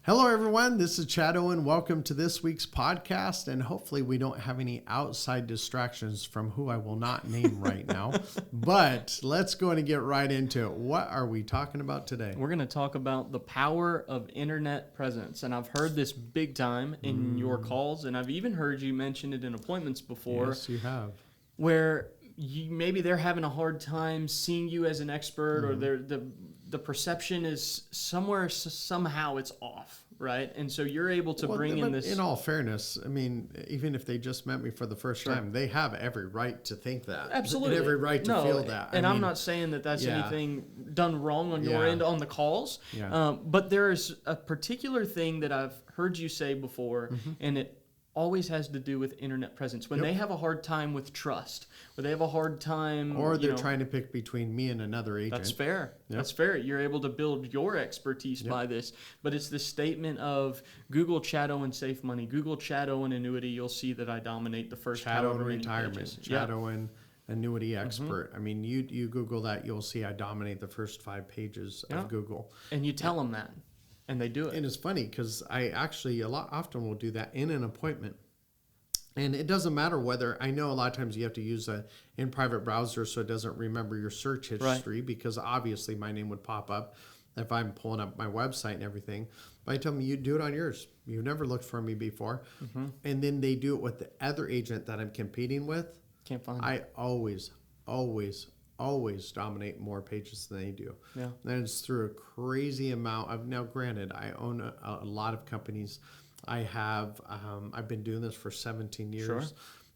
Hello, everyone. This is Chad Owen. Welcome to this week's podcast, and hopefully we don't have any outside distractions from who I will not name right now. But let's go and get right into it. What are we talking about today? We're going to talk about the power of internet presence, and I've heard this big time in your calls, and I've even heard you mention it in appointments before. Yes, you have. Where maybe they're having a hard time seeing you as an expert, or the perception is somehow it's off, right? And so you're able to bring in this. In all fairness, I mean, even if they just met me for the first time, they have every right to think that. Absolutely. And every right to feel that. And I'm not saying that that's anything done wrong on your end on the calls. Yeah. But there is a particular thing that I've heard you say before, and it always has to do with internet presence. When they have a hard time with trust, or they have a hard time... Or they're trying to pick between me and another agent. That's fair. Yep. That's fair. You're able to build your expertise by this. But it's the statement of Google Chad Owen Safe Money, Google Chad Owen Annuity. You'll see that I dominate the first Chad Owen many Retirement, pages. Chad Owen Annuity Expert. I mean, you Google that, you'll see I dominate the first 5 pages of Google. And you tell them that. And they do it. And it's funny because I actually often will do that in an appointment. And it doesn't matter whether, I know a lot of times you have to use a in private browser so it doesn't remember your search history, because obviously my name would pop up if I'm pulling up my website and everything. But I tell them, you do it on yours. You've never looked for me before. And then they do it with the other agent that I'm competing with. Can't find it. I always dominate more pages than they do. Yeah. And it's through a crazy amount of, now granted, I own a lot of companies. I have, I've been doing this for 17 years.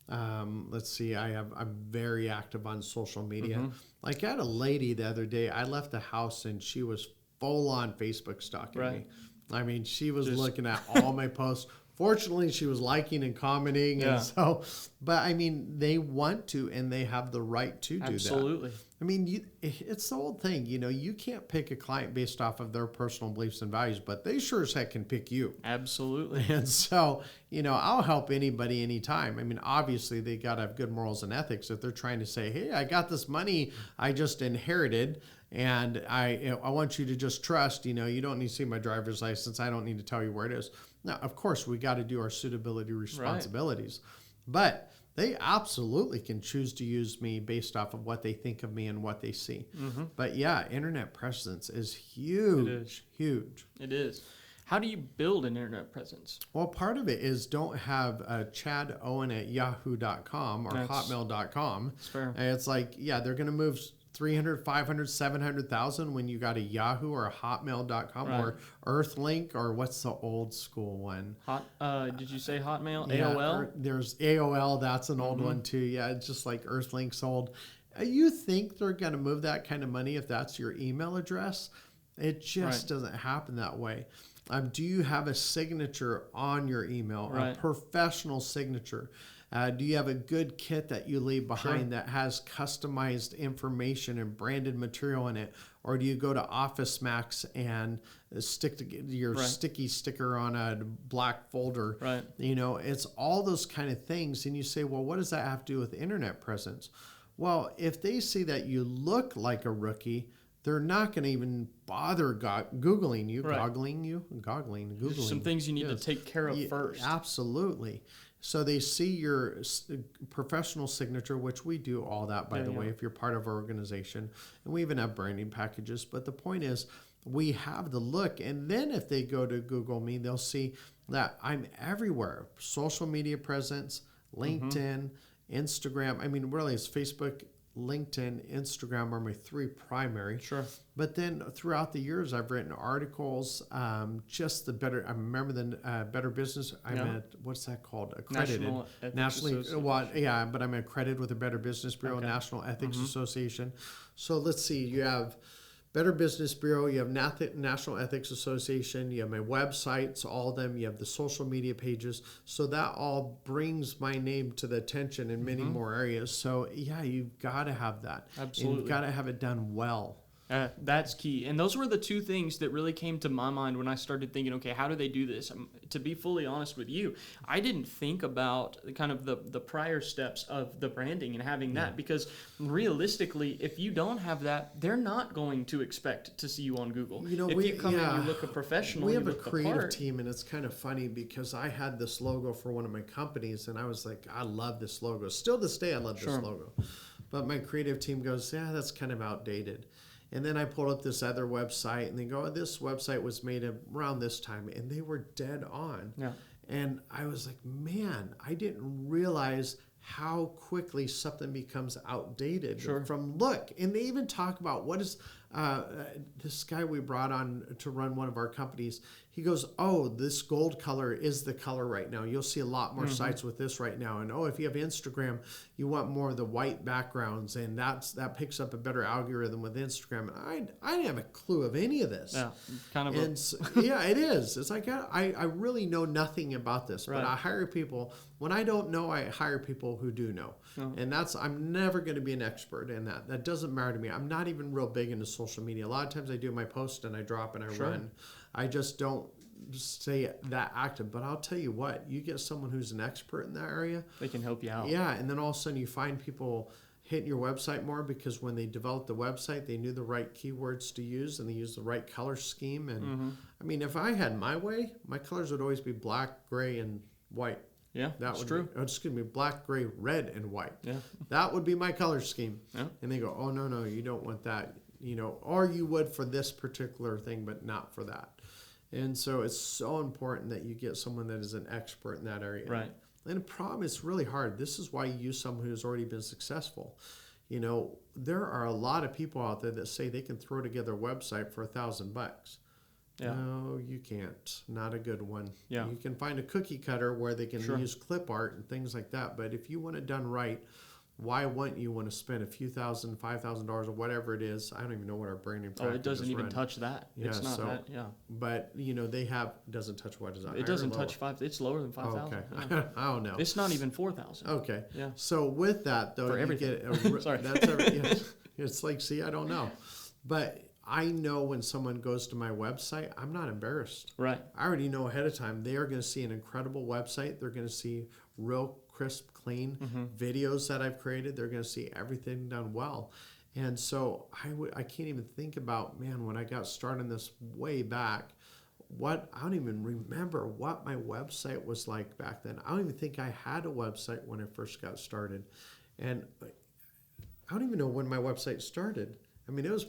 Sure. Let's see, I'm very active on social media. Like I had a lady the other day, I left the house and she was full on Facebook stalking me. I mean, she was looking at all my posts. Fortunately, she was liking and commenting. And so, but I mean, they want to, and they have the right to do that. Absolutely. I mean, it's the old thing, you can't pick a client based off of their personal beliefs and values, but they sure as heck can pick you. Absolutely. And so, I'll help anybody anytime. I mean, obviously they got to have good morals and ethics. If they're trying to say, hey, I got this money I just inherited and I want you to just trust, you don't need to see my driver's license. I don't need to tell you where it is. Now, of course, we got to do our suitability responsibilities, but they absolutely can choose to use me based off of what they think of me and what they see. But yeah, internet presence is huge. It is. Huge. It is. How do you build an internet presence? Well, part of it is don't have Chad Owen at yahoo.com or hotmail.com. That's fair. It's like, they're going to move 300, 500, 700,000 when you got a Yahoo or a hotmail.com or Earthlink, or what's the old school one? Did you say Hotmail? Yeah, AOL? There's AOL. That's an old one too. Yeah, it's just like Earthlink's old. You think they're going to move that kind of money if that's your email address? It just doesn't happen that way. Do you have a signature on your email, a professional signature? Do you have a good kit that you leave behind that has customized information and branded material in it? Or do you go to Office Max and stick your sticky sticker on a black folder? It's all those kind of things. And you say, well, what does that have to do with internet presence? Well, if they see that you look like a rookie, they're not going to even bother Googling you, Googling. There's some things you need to take care of first. Absolutely. So they see your professional signature, which we do all that, by the way, if you're part of our organization. And we even have branding packages. But the point is, we have the look. And then if they go to Google me, they'll see that I'm everywhere. Social media presence, LinkedIn, Instagram. I mean, really, it's Facebook, LinkedIn, Instagram are my 3 primary. But then throughout the years, I've written articles. Just the better. I remember the Better Business. I'm at, what's that called? Accredited. Nationally. Well, but I'm accredited with the Better Business Bureau, National Ethics Association. So let's see. You have Better Business Bureau, you have National Ethics Association, you have my websites, all of them, you have the social media pages. So that all brings my name to the attention in many more areas. So yeah, you've got to have that. Absolutely. And you've got to have it done well. That's key. And those were the two things that really came to my mind when I started thinking, okay, how do they do this? To be fully honest with you, I didn't think about kind of the prior steps of the branding and having that, because realistically, if you don't have that, they're not going to expect to see you on Google. You know, if you come in, you look a professional. We have a creative team, and it's kind of funny because I had this logo for one of my companies, and I was like, I love this logo. Still this day, I love this logo. But my creative team goes, yeah, that's kind of outdated. And then I pulled up this other website, and they go, oh, this website was made around this time, and they were dead on. Yeah. And I was like, man, I didn't realize how quickly something becomes outdated from look. And they even talk about what is this guy we brought on to run one of our companies. He goes, oh, this gold color is the color right now. You'll see a lot more sites with this right now. And oh, if you have Instagram, you want more of the white backgrounds, and that picks up a better algorithm with Instagram. And I didn't have a clue of any of this. Yeah, kind of. Yeah, it is. It's like I really know nothing about this, but I hire people. When I don't know, I hire people who do know. And I'm never going to be an expert in that. That doesn't matter to me. I'm not even real big into social media. A lot of times I do my post and I drop and I run. I just don't stay that active. But I'll tell you what, you get someone who's an expert in that area. They can help you out. Yeah, and then all of a sudden you find people hitting your website more because when they developed the website, they knew the right keywords to use and they used the right color scheme. And I mean, if I had my way, my colors would always be black, gray, and white. Yeah, that's true. Excuse me, black, gray, red, and white. Yeah, that would be my color scheme. Yeah. And they go, oh, no, you don't want that. You know, or you would for this particular thing, but not for that. And so it's so important that you get someone that is an expert in that area. Right. And the problem is really hard. This is why you use someone who's already been successful. You know, there are a lot of people out there that say they can throw together a website for $1,000. Yeah. No, you can't. Not a good one. Yeah. You can find a cookie cutter where they can use clip art and things like that. But if you want it done right, why wouldn't you want to spend a few $1,000, $5,000 or whatever it is? I don't even know what our branding practice is. Oh, it doesn't even touch that. Yeah, it's not that. Yeah. But you know they have doesn't touch what is that? It doesn't touch $5,000. It's lower than $5,000. Okay. Yeah. I don't know. It's not even $4,000. Okay. Yeah. So with that though, for everything. Sorry. That's it's like, see, I don't know, but I know when someone goes to my website, I'm not embarrassed. Right. I already know ahead of time they are going to see an incredible website. They're going to see real crisp, clean videos that I've created. They're going to see everything done well. And so I can't even think about, man, when I got started in this way back, I don't even remember what my website was like back then. I don't even think I had a website when I first got started. And I don't even know when my website started. I mean, it was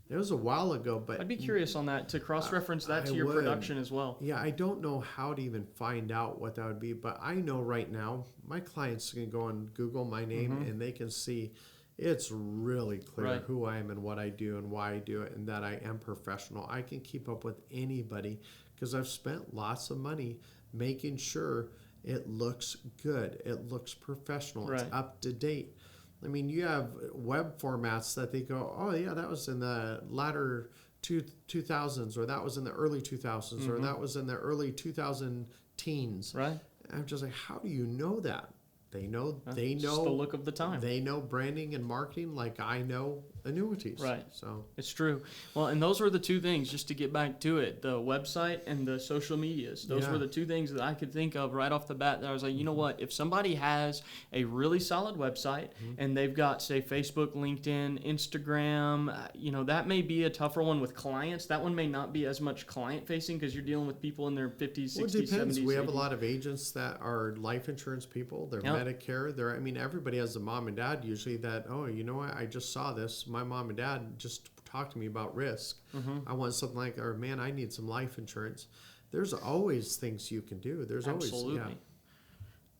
it was a while ago, but I'd be curious on that to cross-reference that to your production as well. Yeah, I don't know how to even find out what that would be, but I know right now my clients can go on Google my name and they can see it's really clear who I am and what I do and why I do it and that I am professional. I can keep up with anybody because I've spent lots of money making sure it looks good, it looks professional, it's up to date. I mean, you have web formats that they go, oh, yeah, that was in the latter 2000s, or that was in the early 2000s, or that was in the early 2000 teens. Right. And I'm just like, how do you know that? They know. It's the look of the time. They know branding and marketing like I know annuities. Right. So it's true. Well, and those were the two things, just to get back to it, the website and the social medias. Those were the two things that I could think of right off the bat that I was like, you know what, if somebody has a really solid website and they've got, say, Facebook, LinkedIn, Instagram, that may be a tougher one with clients. That one may not be as much client facing because you're dealing with people in their 50s, 60s, it depends. 70s. We have a lot of agents that are life insurance people. They're Medicare. Everybody has a mom and dad usually that, oh, you know what, I just saw this. My mom and dad just talked to me about risk. I want something like, or man, I need some life insurance. There's always things you can do. There's Absolutely.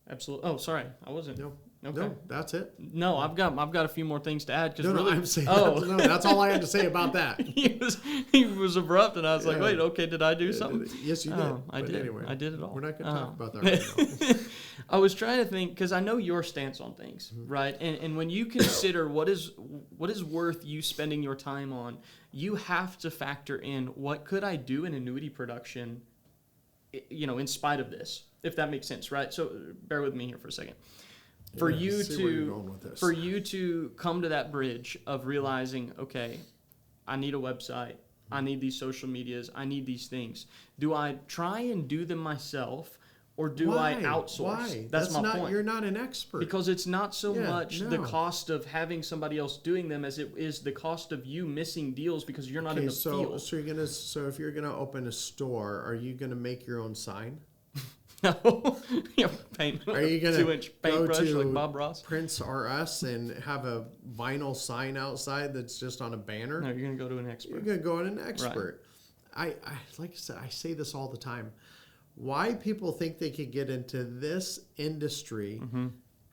Absolutely. Oh, sorry, I wasn't. No. Okay. No, that's it. No, I've got a few more things to add. I'm saying. That's all I had to say about that. he was abrupt, and I was like, wait, okay, did I do something? Yes, you did. I did. Anyway, I did it all. We're not going to talk about that right now. I was trying to think because I know your stance on things, right? And when you consider what is worth you spending your time on, you have to factor in what could I do in annuity production, in spite of this, if that makes sense, right? So bear with me here for a second. For you to come to that bridge of realizing, okay, I need a website. I need these social medias. I need these things. Do I try and do them myself, or do I outsource? Why? That's my point. You're not an expert. Because it's not so much the cost of having somebody else doing them as it is the cost of you missing deals because you're not in the field. So if you're gonna open a store, are you gonna make your own sign? No. Paint. Are you gonna 2-inch paintbrush like Bob Ross? Prince R Us and have a vinyl sign outside that's just on a banner? No, you're gonna go to an expert. You're gonna go to an expert. Right. I like I said, I say this all the time. Why people think they can get into this industry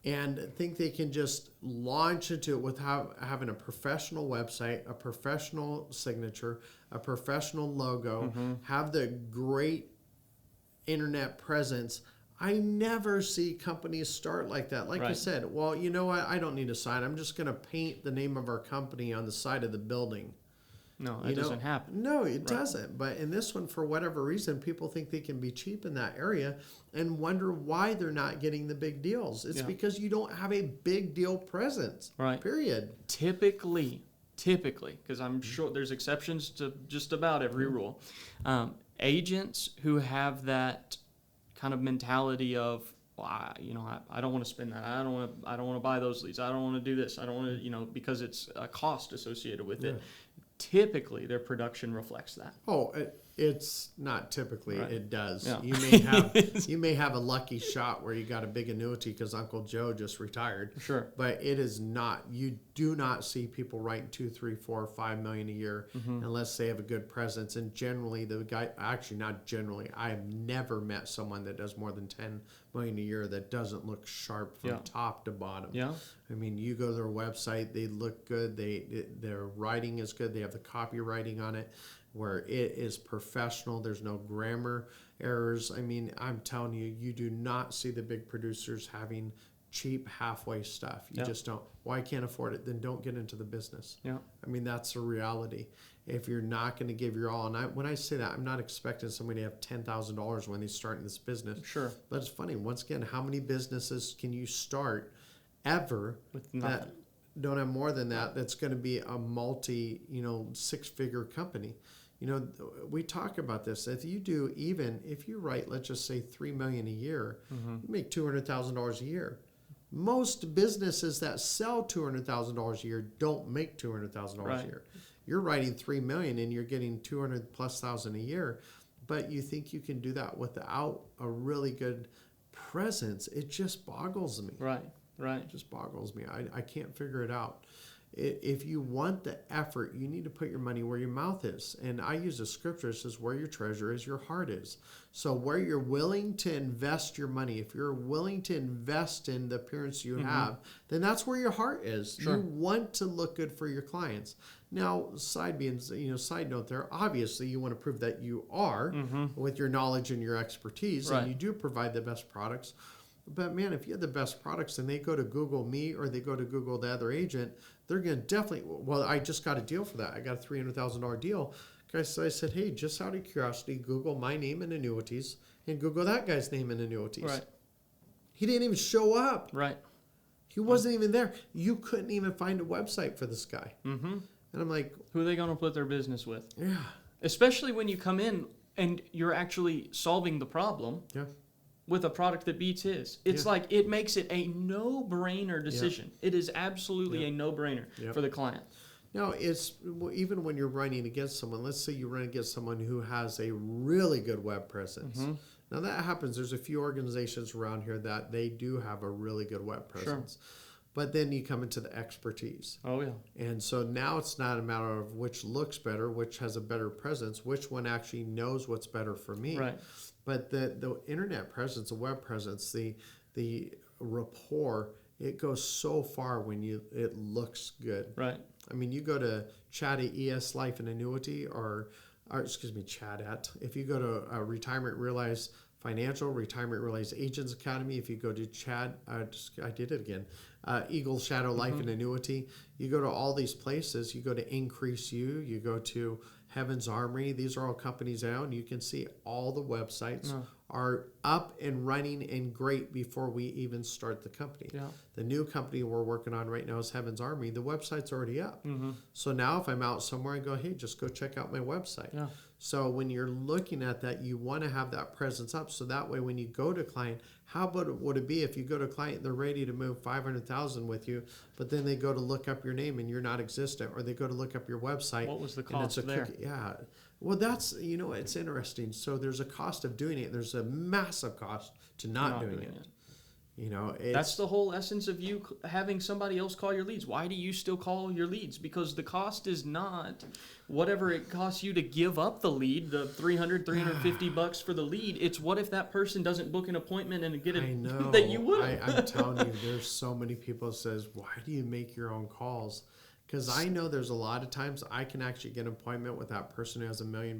and think they can just launch into it without having a professional website, a professional signature, a professional logo, have the great internet presence. I never see companies start like that. Like I said, well, you know what? I don't need a sign. I'm just going to paint the name of our company on the side of the building. No, that doesn't happen. No, it doesn't. But in this one, for whatever reason, people think they can be cheap in that area and wonder why they're not getting the big deals. It's because you don't have a big deal presence. Right. Period. Typically, because I'm sure there's exceptions to just about every rule. Agents who have that kind of mentality of, well, I don't want to spend that. I don't want to buy those leads. I don't want to do this. I don't want to, because it's a cost associated with it. Typically, their production reflects that. Oh, it's not typically. Right. It does. Yeah. You may have a lucky shot where you got a big annuity because Uncle Joe just retired. Sure. But it is not. You do not see people writing $2, $3, $4, $5 million a year unless they have a good presence. And generally, not generally. I have never met someone that does more than $10 million a year that doesn't look sharp from top to bottom. Yeah. I mean, you go to their website, they look good. Their writing is good. They have the copywriting on it, where it is professional. There's no grammar errors. I mean, I'm telling you, you do not see the big producers having cheap halfway stuff. You just don't. Why can't afford it? Then don't get into the business. Yeah. I mean, that's a reality. If you're not going to give your all, and when I say that, I'm not expecting somebody to have $10,000 when they start in this business. Sure. But it's funny. Once again, how many businesses can you start ever with nothing? That don't have more than that? That's going to be a multi, six-figure company. We talk about this. If you write, let's just say $3 million a year, you make $200,000 a year. Most businesses that sell $200,000 a year don't make $200,000 a year. You're writing $3 million and you're getting $200,000+ a year, but you think you can do that without a really good presence? It just boggles me. Right. It just boggles me. I can't figure it out. If you want the effort, you need to put your money where your mouth is. And I use a scripture that says, where your treasure is, your heart is. So where you're willing to invest your money, if you're willing to invest in the appearance you have, then that's where your heart is. Sure. You want to look good for your clients. Now, side note there, obviously you want to prove that you are with your knowledge and your expertise, and you do provide the best products. But man, if you have the best products and they go to Google me or they go to Google the other agent, they're going to definitely, well, I just got a deal for that. I got a $300,000 deal. So I said, hey, just out of curiosity, Google my name in annuities and Google that guy's name in annuities. Right. He didn't even show up. Right. He wasn't even there. You couldn't even find a website for this guy. And I'm like, who are they going to put their business with? Yeah. Especially when you come in and you're actually solving the problem. Yeah. With a product that beats his. It's like it makes it a no-brainer decision. It is absolutely a no-brainer for the client. Now, it's even when you're running against someone, let's say you run against someone who has a really good web presence. Now, that happens. There's a few organizations around here that they do have a really good web presence. Sure. But then you come into the expertise. Oh, yeah. And so now it's not a matter of which looks better, which has a better presence, which one actually knows what's better for me. Right. But the internet presence, the web presence, the rapport, it goes so far when it looks good. Right. I mean, you go to Chad at ES Life and Annuity, Chad at. If you go to Retirement Realize Financial, Retirement Realize Agents Academy, if you go to Chad, I did it again, Eagle Shadow Life and Annuity, you go to all these places, you go to Increase You go to Heaven's Armory. These are all companies now, and you can see all the websites are up and running and great before we even start the company. Yeah. The new company we're working on right now is Heaven's Armory. The website's already up. Mm-hmm. So now if I'm out somewhere, I go, hey, just go check out my website. Yeah. So when you're looking at that, you want to have that presence up. So that way, when you go to a client, how about would it be if you go to a client, they're ready to move $500,000 with you, but then they go to look up your name and you're not existent, or they go to look up your website. What was the cost there? Yeah. Well, that's, it's interesting. So there's a cost of doing it. There's a massive cost to not doing it. That's the whole essence of you having somebody else call your leads. Why do you still call your leads? Because the cost is not whatever it costs you to give up the lead, the $350 for the lead. It's what if that person doesn't book an appointment and get it that you would. I'm telling you, there's so many people that says, why do you make your own calls? Because I know there's a lot of times I can actually get an appointment with that person who has $1 million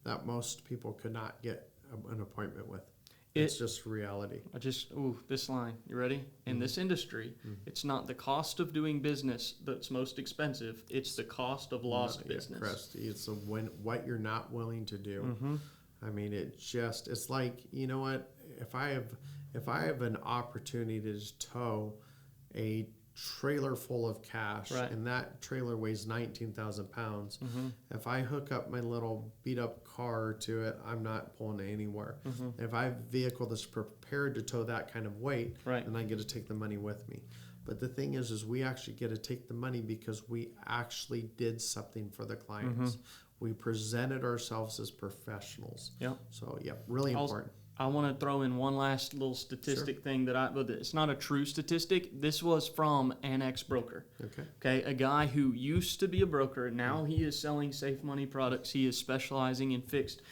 that most people could not get an appointment with. It's just reality. This line. You ready? In this industry, it's not the cost of doing business that's most expensive. It's the cost of lost business. It's what you're not willing to do. Mm-hmm. I mean, it's like, you know what? If I have an opportunity to just tow a trailer full of cash, and that trailer weighs 19,000 pounds. Mm-hmm. If I hook up my little beat up car to it, I'm not pulling it anywhere. Mm-hmm. If I have a vehicle that's prepared to tow that kind of weight, then I get to take the money with me. But the thing is we actually get to take the money because we actually did something for the clients. We presented ourselves as professionals. Yeah. So really important. I want to throw in one last little statistic thing but it's not a true statistic. This was from an ex-broker. Okay. A guy who used to be a broker. Now he is selling safe money products. He is specializing in fixed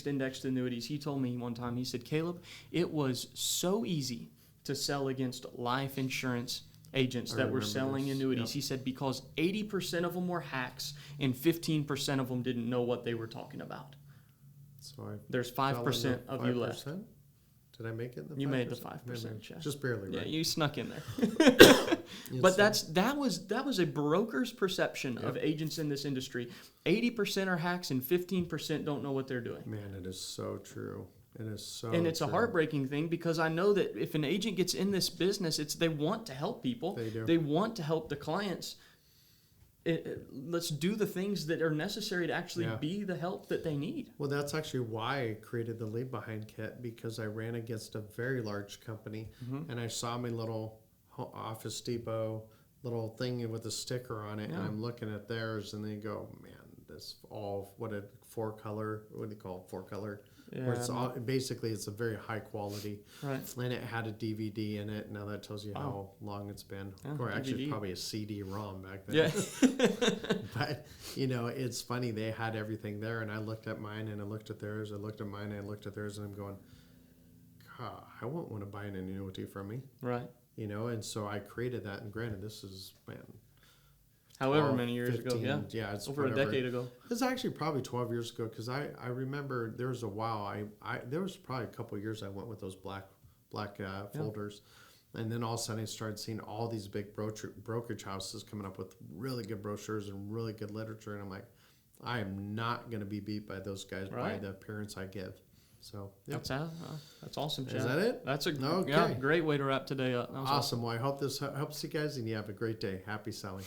indexed annuities. He told me one time, he said, Caleb, it was so easy to sell against life insurance agents that were selling annuities. He said because 80% of them were hacks and 15% of them didn't know what they were talking about. So there's 5% of you left. Did I make it? You made the 5%, Chad. Just barely, right? Yeah, you snuck in there. But that was a broker's perception of agents in this industry. 80% are hacks and 15% don't know what they're doing. Man, it is so true. It is so And it's a heartbreaking thing because I know that if an agent gets in this business, they want to help people. They do. They want to help the clients. Let's do the things that are necessary to actually be the help that they need. Well, that's actually why I created the Leave Behind Kit, because I ran against a very large company, and I saw my little Office Depot little thing with a sticker on it, and I'm looking at theirs, and they go, man, this all, what do you call it, 4-color? Where it's all, basically it's a very high quality, and it had a DVD in it. Now that tells you how long it's been. Or actually, it's probably a CD-ROM back then. But it's funny, they had everything there, and I looked at mine and I looked at theirs. I looked at mine and I looked at theirs, and I'm going, God, I won't want to buy an annuity from me. And so I created that. And granted, this is however many years 15, ago, it's over a decade ago. It's actually probably 12 years ago, because I remember there was a while there was probably a couple of years I went with those black folders, and then all of a sudden I started seeing all these big brokerage houses coming up with really good brochures and really good literature, and I'm like, I am not going to be beat by those guys by the appearance I give. So that's awesome, Chad. Is that it? That's a great way to wrap today up. Awesome. Well, I hope this helps you guys, and you have a great day. Happy selling.